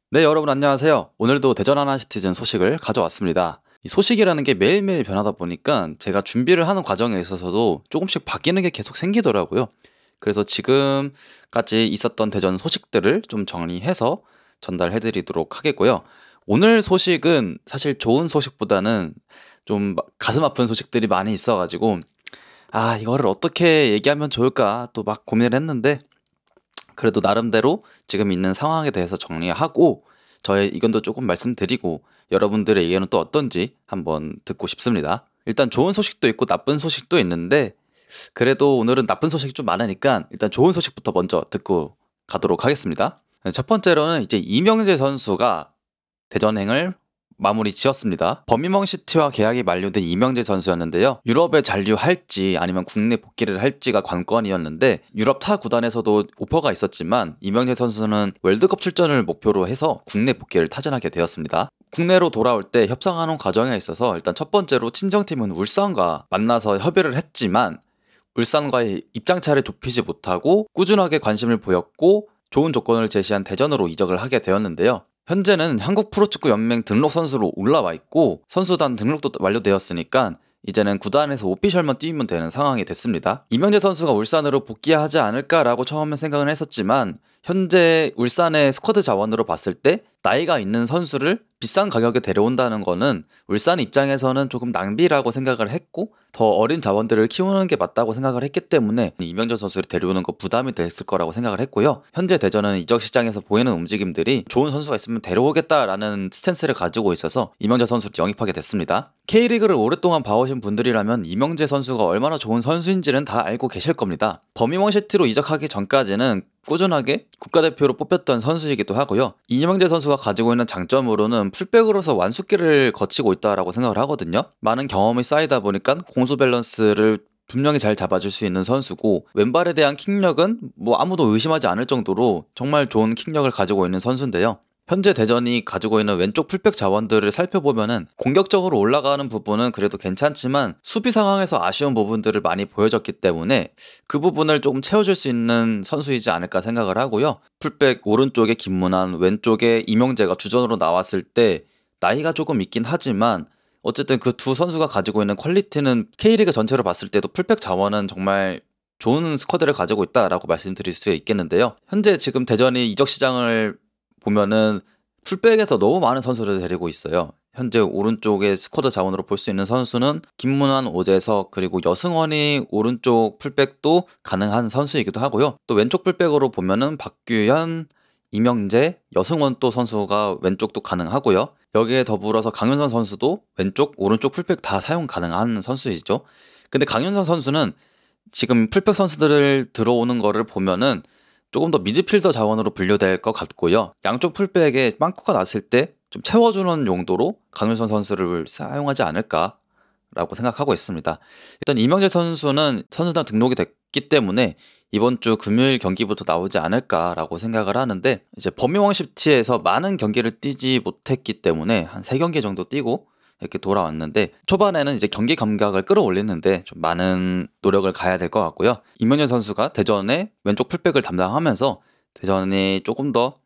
네, 여러분 안녕하세요. 오늘도 대전 하나시티즌 소식을 가져왔습니다. 이 소식이라는 게 매일매일 변하다 보니까 제가 준비를 하는 과정에 있어서도 조금씩 바뀌는 게 계속 생기더라고요. 그래서 지금까지 있었던 대전 소식들을 좀 정리해서 전달해 드리도록 하겠고요. 오늘 소식은 사실 좋은 소식보다는 좀 가슴 아픈 소식들이 많이 있어가지고 이거를 어떻게 얘기하면 좋을까 또 막 고민을 했는데, 그래도 나름대로 지금 있는 상황에 대해서 정리하고 저의 의견도 조금 말씀드리고 여러분들의 의견은 또 어떤지 한번 듣고 싶습니다. 일단 좋은 소식도 있고 나쁜 소식도 있는데, 그래도 오늘은 나쁜 소식이 좀 많으니까 일단 좋은 소식부터 먼저 듣고 가도록 하겠습니다. 첫 번째로는 이제 이명재 선수가 대전행을 마무리 지었습니다. 버미먼시티와 계약이 만료된 이명재 선수였는데요. 유럽에 잔류할지 아니면 국내 복귀를 할지가 관건이었는데, 유럽 타 구단에서도 오퍼가 있었지만 이명재 선수는 월드컵 출전을 목표로 해서 국내 복귀를 타진하게 되었습니다. 국내로 돌아올 때 협상하는 과정에 있어서 일단 첫 번째로 친정팀은 울산과 만나서 협의를 했지만 울산과의 입장차를 좁히지 못하고 꾸준하게 관심을 보였고 좋은 조건을 제시한 대전으로 이적을 하게 되었는데요. 현재는 한국 프로축구 연맹 등록 선수로 올라와 있고 선수단 등록도 완료되었으니까 이제는 구단에서 오피셜만 뛰면 되는 상황이 됐습니다. 이명재 선수가 울산으로 복귀하지 않을까라고 처음에 생각을 했었지만, 현재 울산의 스쿼드 자원으로 봤을 때 나이가 있는 선수를 비싼 가격에 데려온다는 거는 울산 입장에서는 조금 낭비라고 생각을 했고, 더 어린 자원들을 키우는 게 맞다고 생각을 했기 때문에 이명재 선수를 데려오는 거 부담이 됐을 거라고 생각을 했고요. 현재 대전은 이적 시장에서 보이는 움직임들이 좋은 선수가 있으면 데려오겠다라는 스탠스를 가지고 있어서 이명재 선수를 영입하게 됐습니다. K리그를 오랫동안 봐오신 분들이라면 이명재 선수가 얼마나 좋은 선수인지는 다 알고 계실 겁니다. 버미먼시티로 이적하기 전까지는 꾸준하게 국가대표로 뽑혔던 선수이기도 하고요. 이명재 선수가 가지고 있는 장점으로는 풀백으로서 완숙기를 거치고 있다라고 생각을 하거든요. 많은 경험이 쌓이다 보니까 공수 밸런스를 분명히 잘 잡아줄 수 있는 선수고, 왼발에 대한 킥력은 아무도 의심하지 않을 정도로 정말 좋은 킥력을 가지고 있는 선수인데요. 현재 대전이 가지고 있는 왼쪽 풀백 자원들을 살펴보면은 공격적으로 올라가는 부분은 그래도 괜찮지만 수비 상황에서 아쉬운 부분들을 많이 보여줬기 때문에 그 부분을 조금 채워줄 수 있는 선수이지 않을까 생각을 하고요. 풀백 오른쪽에 김문환, 왼쪽에 이명재가 주전으로 나왔을 때 나이가 조금 있긴 하지만 어쨌든 그 두 선수가 가지고 있는 퀄리티는 K리그 전체로 봤을 때도 풀백 자원은 정말 좋은 스쿼드를 가지고 있다라고 말씀드릴 수 있겠는데요. 현재 지금 대전이 이적 시장을 보면은 풀백에서 너무 많은 선수를 데리고 있어요. 현재 오른쪽에 스쿼드 자원으로 볼 수 있는 선수는 김문환, 오재석, 그리고 여승원이 오른쪽 풀백도 가능한 선수이기도 하고요. 또 왼쪽 풀백으로 보면은 박규현, 이명재, 여승원 또 선수가 왼쪽도 가능하고요. 여기에 더불어서 강윤선 선수도 왼쪽, 오른쪽 풀백 다 사용 가능한 선수이죠. 근데 강윤선 선수는 지금 풀백 선수들을 들어오는 거를 보면은 조금 더 미드필더 자원으로 분류될 것 같고요. 양쪽 풀백에 빵꾸가 났을 때 좀 채워주는 용도로 강윤선 선수를 사용하지 않을까라고 생각하고 있습니다. 일단 이명재 선수는 선수단 등록이 됐기 때문에 이번 주 금요일 경기부터 나오지 않을까라고 생각을 하는데, 이제 버미먼시티에서 많은 경기를 뛰지 못했기 때문에 한 3경기 정도 뛰고 이렇게 돌아왔는데, 초반에는 이제 경기 감각을 끌어올리는데 좀 많은 노력을 가야 될 것 같고요. 이명재 선수가 대전의 왼쪽 풀백을 담당하면서 대전이 조금 더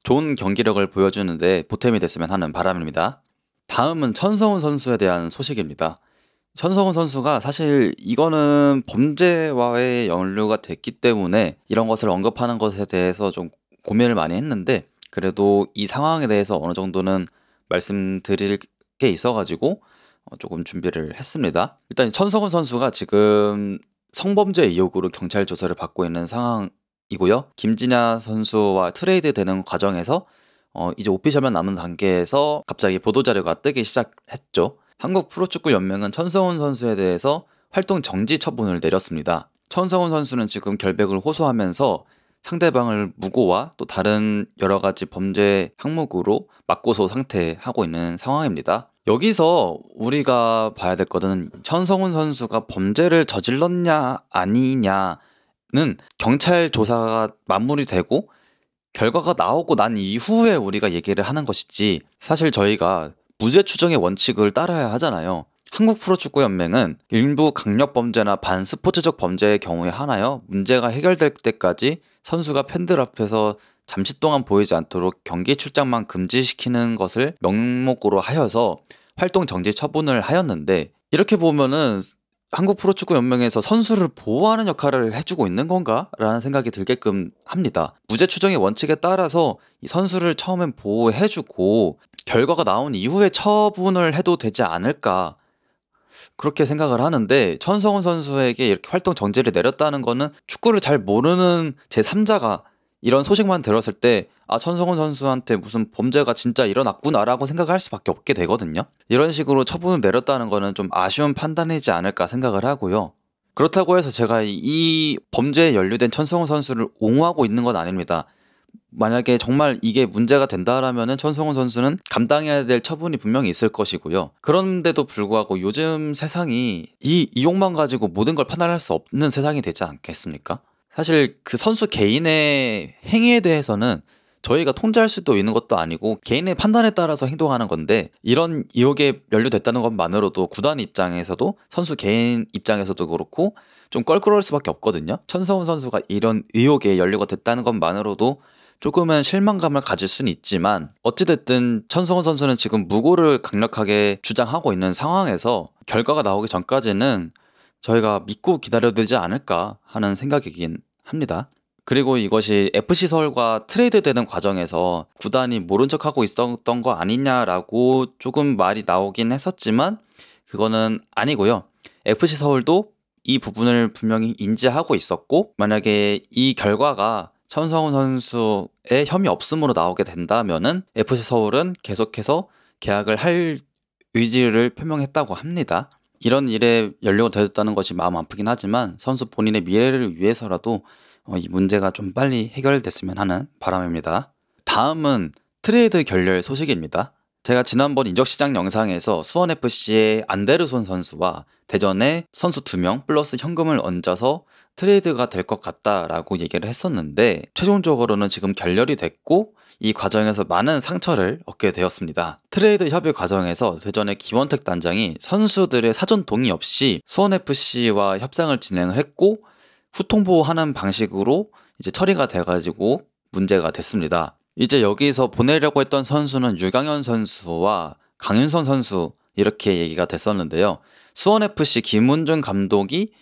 좋은 경기력을 보여주는데 보탬이 됐으면 하는 바람입니다. 다음은 천성훈 선수에 대한 소식입니다. 천성훈 선수가 사실 이거는 범죄와의 연루가 됐기 때문에 이런 것을 언급하는 것에 대해서 좀 고민을 많이 했는데, 그래도 이 상황에 대해서 어느 정도는 말씀드릴 게 있어가지고 조금 준비를 했습니다. 일단 천성훈 선수가 지금 성범죄 의혹으로 경찰 조사를 받고 있는 상황이고요. 김진야 선수와 트레이드 되는 과정에서 이제 오피셜만 남은 단계에서 갑자기 보도자료가 뜨기 시작했죠. 한국 프로축구 연맹은 천성훈 선수에 대해서 활동 정지 처분을 내렸습니다. 천성훈 선수는 지금 결백을 호소하면서 상대방을 무고와 또 다른 여러 가지 범죄 항목으로 맞고소 상태하고 있는 상황입니다. 여기서 우리가 봐야 될 것은 천성훈 선수가 범죄를 저질렀냐 아니냐는 경찰 조사가 마무리되고 결과가 나오고 난 이후에 우리가 얘기를 하는 것이지, 사실 저희가 무죄 추정의 원칙을 따라야 하잖아요. 한국 프로축구연맹은 일부 강력범죄나 반스포츠적 범죄의 경우에 하나요 문제가 해결될 때까지 선수가 팬들 앞에서 잠시 동안 보이지 않도록 경기 출장만 금지시키는 것을 명목으로 하여서 활동 정지 처분을 하였는데, 이렇게 보면은 한국 프로축구연맹에서 선수를 보호하는 역할을 해주고 있는 건가? 라는 생각이 들게끔 합니다. 무죄 추정의 원칙에 따라서 이 선수를 처음엔 보호해주고 결과가 나온 이후에 처분을 해도 되지 않을까, 그렇게 생각을 하는데, 천성훈 선수에게 이렇게 활동 정지를 내렸다는 거는 축구를 잘 모르는 제3자가 이런 소식만 들었을 때 천성훈 선수한테 무슨 범죄가 진짜 일어났구나라고 생각할 수밖에 없게 되거든요. 이런 식으로 처분을 내렸다는 거는 좀 아쉬운 판단이지 않을까 생각을 하고요. 그렇다고 해서 제가 이 범죄에 연루된 천성훈 선수를 옹호하고 있는 건 아닙니다. 만약에 정말 이게 문제가 된다라면은 천성훈 선수는 감당해야 될 처분이 분명히 있을 것이고요. 그런데도 불구하고 요즘 세상이 이 이용만 가지고 모든 걸 판단할 수 없는 세상이 되지 않겠습니까? 사실 그 선수 개인의 행위에 대해서는 저희가 통제할 수도 있는 것도 아니고 개인의 판단에 따라서 행동하는 건데, 이런 의혹에 연루됐다는 것만으로도 구단 입장에서도 선수 개인 입장에서도 그렇고 좀 껄끄러울 수밖에 없거든요. 천성훈 선수가 이런 의혹에 연루가 됐다는 것만으로도 조금은 실망감을 가질 수는 있지만, 어찌됐든 천성훈 선수는 지금 무고를 강력하게 주장하고 있는 상황에서 결과가 나오기 전까지는 저희가 믿고 기다려야 되지 않을까 하는 생각이긴 합니다. 그리고 이것이 FC 서울과 트레이드 되는 과정에서 구단이 모른 척하고 있었던 거 아니냐라고 조금 말이 나오긴 했었지만 그거는 아니고요. FC 서울도 이 부분을 분명히 인지하고 있었고, 만약에 이 결과가 천성훈 선수의 혐의 없음으로 나오게 된다면은 FC 서울은 계속해서 계약을 할 의지를 표명했다고 합니다. 이런 일에 연루가 되었다는 것이 마음 아프긴 하지만 선수 본인의 미래를 위해서라도 이 문제가 좀 빨리 해결됐으면 하는 바람입니다. 다음은 트레이드 결렬 소식입니다. 제가 지난번 인적시장 영상에서 수원FC의 안데르손 선수와 대전의 선수 2명 플러스 현금을 얹어서 트레이드가 될 것 같다라고 얘기를 했었는데, 최종적으로는 지금 결렬이 됐고 이 과정에서 많은 상처를 얻게 되었습니다. 트레이드 협의 과정에서 대전의 김원택 단장이 선수들의 사전 동의 없이 수원FC와 협상을 진행을 했고 후통보하는 방식으로 이제 처리가 돼가지고 문제가 됐습니다. 이제 여기서 보내려고 했던 선수는 유강현 선수와 강윤선 선수, 이렇게 얘기가 됐었는데요. 수원FC 김문준 감독이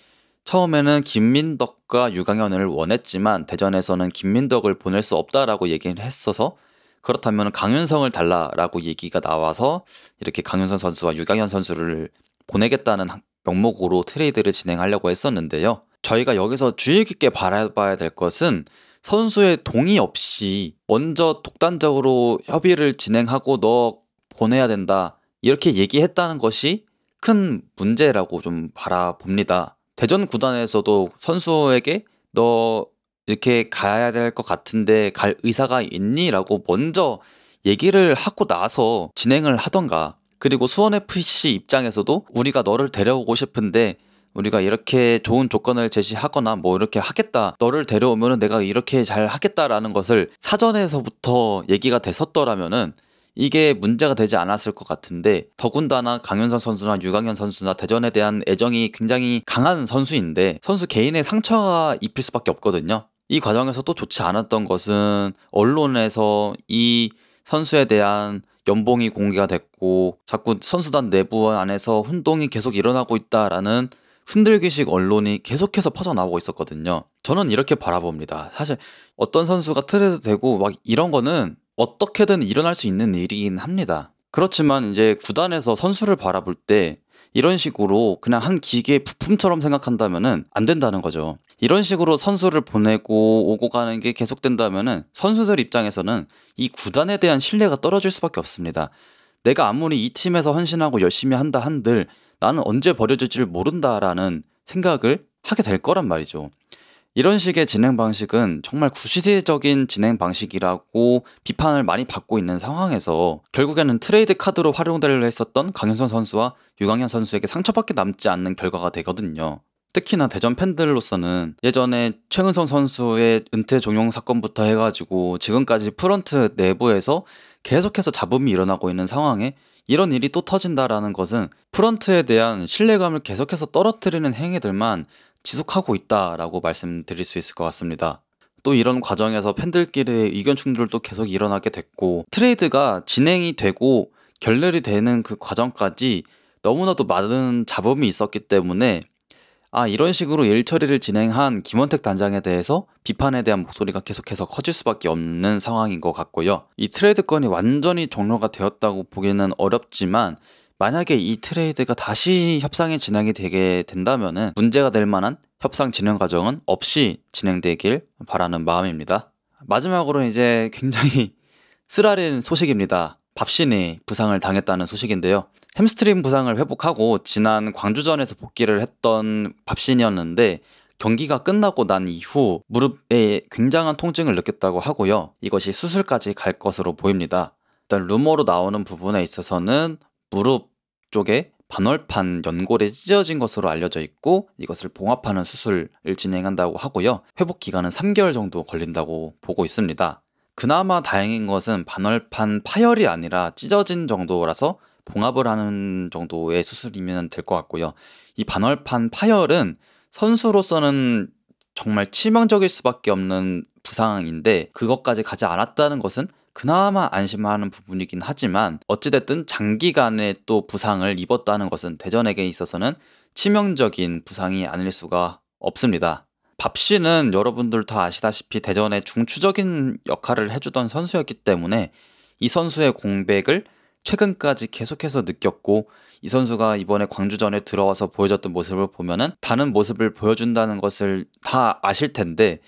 처음에는 김민덕과 유강현을 원했지만 대전에서는 김민덕을 보낼 수 없다라고 얘기를 했어서, 그렇다면 강윤성을 달라라고 얘기가 나와서 이렇게 강윤선 선수와 유강현 선수를 보내겠다는 명목으로 트레이드를 진행하려고 했었는데요. 저희가 여기서 주의 깊게 바라봐야 될 것은 선수의 동의 없이 먼저 독단적으로 협의를 진행하고 너 보내야 된다 이렇게 얘기했다는 것이 큰 문제라고 좀 바라봅니다. 대전 구단에서도 선수에게 너 이렇게 가야 될 것 같은데 갈 의사가 있니? 라고 먼저 얘기를 하고 나서 진행을 하던가, 그리고 수원FC 입장에서도 우리가 너를 데려오고 싶은데 우리가 이렇게 좋은 조건을 제시하거나 뭐 이렇게 하겠다, 너를 데려오면 내가 이렇게 잘 하겠다라는 것을 사전에서부터 얘기가 됐었더라면은 이게 문제가 되지 않았을 것 같은데, 더군다나 강윤선 선수나 유강현 선수나 대전에 대한 애정이 굉장히 강한 선수인데 선수 개인의 상처가 입힐 수밖에 없거든요. 이 과정에서 또 좋지 않았던 것은 언론에서 이 선수에 대한 연봉이 공개가 됐고 자꾸 선수단 내부 안에서 혼동이 계속 일어나고 있다라는 흔들기식 언론이 계속해서 퍼져나오고 있었거든요. 저는 이렇게 바라봅니다. 사실 어떤 선수가 트레이드 되고 막 이런 거는 어떻게든 일어날 수 있는 일이긴 합니다. 그렇지만 이제 구단에서 선수를 바라볼 때 이런 식으로 그냥 한 기계의 부품처럼 생각한다면은 안 된다는 거죠. 이런 식으로 선수를 보내고 오고 가는 게 계속된다면은 선수들 입장에서는 이 구단에 대한 신뢰가 떨어질 수밖에 없습니다. 내가 아무리 이 팀에서 헌신하고 열심히 한다 한들 나는 언제 버려질지를 모른다라는 생각을 하게 될 거란 말이죠. 이런 식의 진행 방식은 정말 구시대적인 진행 방식이라고 비판을 많이 받고 있는 상황에서 결국에는 트레이드 카드로 활용되려 했었던 강윤선 선수와 유강현 선수에게 상처밖에 남지 않는 결과가 되거든요. 특히나 대전 팬들로서는 예전에 최은성 선수의 은퇴 종용 사건부터 해가지고 지금까지 프런트 내부에서 계속해서 잡음이 일어나고 있는 상황에 이런 일이 또 터진다라는 것은 프런트에 대한 신뢰감을 계속해서 떨어뜨리는 행위들만 지속하고 있다라고 말씀드릴 수 있을 것 같습니다. 또 이런 과정에서 팬들끼리의 의견 충돌도 계속 일어나게 됐고, 트레이드가 진행이 되고 결렬이 되는 그 과정까지 너무나도 많은 잡음이 있었기 때문에 이런 식으로 일 처리를 진행한 김원택 단장에 대해서 비판에 대한 목소리가 계속해서 커질 수밖에 없는 상황인 것 같고요. 이 트레이드 건이 완전히 종료가 되었다고 보기는 어렵지만, 만약에 이 트레이드가 다시 협상이 진행이 되게 된다면은 문제가 될 만한 협상 진행 과정은 없이 진행되길 바라는 마음입니다. 마지막으로 이제 굉장히 쓰라린 소식입니다. 밥신이 부상을 당했다는 소식인데요. 햄스트링 부상을 회복하고 지난 광주전에서 복귀를 했던 밥신이었는데, 경기가 끝나고 난 이후 무릎에 굉장한 통증을 느꼈다고 하고요. 이것이 수술까지 갈 것으로 보입니다. 일단 루머로 나오는 부분에 있어서는 무릎 쪽에 반월판 연골이 찢어진 것으로 알려져 있고, 이것을 봉합하는 수술을 진행한다고 하고요. 회복 기간은 3개월 정도 걸린다고 보고 있습니다. 그나마 다행인 것은 반월판 파열이 아니라 찢어진 정도라서 봉합을 하는 정도의 수술이면 될 것 같고요. 이 반월판 파열은 선수로서는 정말 치명적일 수밖에 없는 부상인데, 그것까지 가지 않았다는 것은 그나마 안심하는 부분이긴 하지만, 어찌됐든 장기간의 또 부상을 입었다는 것은 대전에게 있어서는 치명적인 부상이 아닐 수가 없습니다. 밥씨는 여러분들 다 아시다시피 대전의 중추적인 역할을 해주던 선수였기 때문에 이 선수의 공백을 최근까지 계속해서 느꼈고, 이 선수가 이번에 광주전에 들어와서 보여줬던 모습을 보면은 다른 모습을 보여준다는 것을 다 아실 텐데,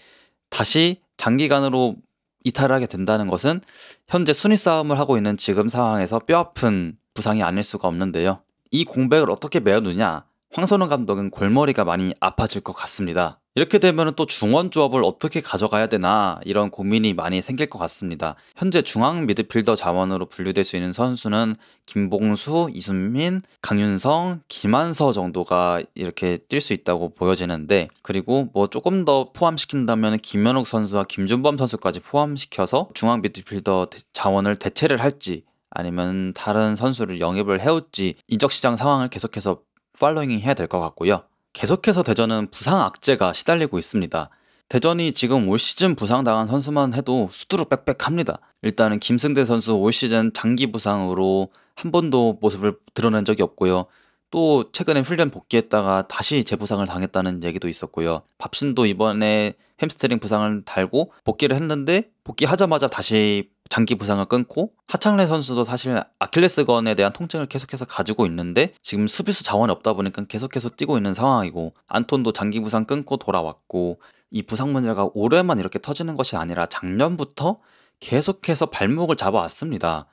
다시 장기간으로 이탈하게 된다는 것은 현재 순위 싸움을 하고 있는 지금 상황에서 뼈아픈 부상이 아닐 수가 없는데요. 이 공백을 어떻게 메우느냐? 황선홍 감독은 골머리가 많이 아파질 것 같습니다. 이렇게 되면 또 중원 조합을 어떻게 가져가야 되나, 이런 고민이 많이 생길 것 같습니다. 현재 중앙 미드필더 자원으로 분류될 수 있는 선수는 김봉수, 이순민, 강윤성, 김한서 정도가 이렇게 뛸 수 있다고 보여지는데, 그리고 뭐 조금 더 포함시킨다면 김현욱 선수와 김준범 선수까지 포함시켜서 중앙 미드필더 자원을 대체를 할지, 아니면 다른 선수를 영입을 해올지, 인적 시장 상황을 계속해서 팔로잉 해야 될 것 같고요. 계속해서 대전은 부상 악재가 시달리고 있습니다. 대전이 지금 올 시즌 부상당한 선수만 해도 수두룩 빽빽합니다. 일단은 김승대 선수 올 시즌 장기 부상으로 한 번도 모습을 드러낸 적이 없고요. 또 최근에 훈련 복귀했다가 다시 재부상을 당했다는 얘기도 있었고요. 밥신도 이번에 햄스트링 부상을 달고 복귀를 했는데, 복귀하자마자 다시 장기 부상을 끊고, 하창래 선수도 사실 아킬레스건에 대한 통증을 계속해서 가지고 있는데 지금 수비수 자원이 없다 보니까 계속해서 뛰고 있는 상황이고, 안톤도 장기 부상 끊고 돌아왔고, 이 부상 문제가 올해만 이렇게 터지는 것이 아니라 작년부터 계속해서 발목을 잡아왔습니다.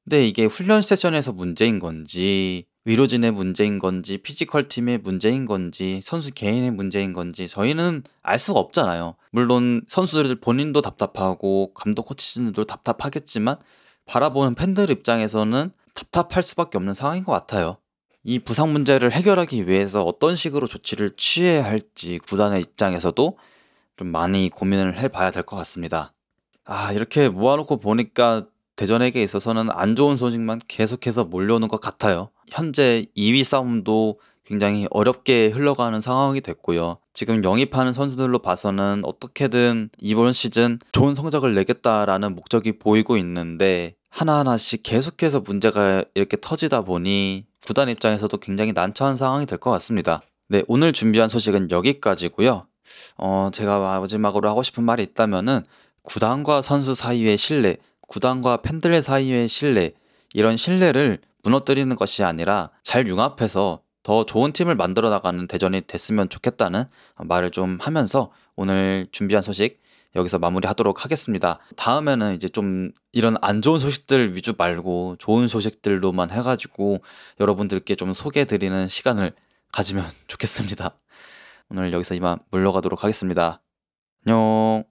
근데 이게 훈련 세션에서 문제인 건지, 의료진의 문제인 건지, 피지컬 팀의 문제인 건지, 선수 개인의 문제인 건지 저희는 알 수가 없잖아요. 물론 선수들 본인도 답답하고 감독 코치진들도 답답하겠지만, 바라보는 팬들 입장에서는 답답할 수밖에 없는 상황인 것 같아요. 이 부상 문제를 해결하기 위해서 어떤 식으로 조치를 취해야 할지 구단의 입장에서도 좀 많이 고민을 해봐야 될 것 같습니다. 이렇게 모아놓고 보니까 대전에게 있어서는 안 좋은 소식만 계속해서 몰려오는 것 같아요. 현재 2위 싸움도 굉장히 어렵게 흘러가는 상황이 됐고요. 지금 영입하는 선수들로 봐서는 어떻게든 이번 시즌 좋은 성적을 내겠다라는 목적이 보이고 있는데, 하나하나씩 계속해서 문제가 이렇게 터지다 보니 구단 입장에서도 굉장히 난처한 상황이 될 것 같습니다. 네, 오늘 준비한 소식은 여기까지고요. 제가 마지막으로 하고 싶은 말이 있다면은, 구단과 선수 사이의 신뢰, 구단과 팬들 사이의 신뢰, 이런 신뢰를 무너뜨리는 것이 아니라 잘 융합해서 더 좋은 팀을 만들어 나가는 대전이 됐으면 좋겠다는 말을 좀 하면서 오늘 준비한 소식 여기서 마무리하도록 하겠습니다. 다음에는 이제 좀 이런 안 좋은 소식들 위주 말고 좋은 소식들로만 해가지고 여러분들께 좀 소개해드리는 시간을 가지면 좋겠습니다. 오늘 여기서 이만 물러가도록 하겠습니다. 안녕.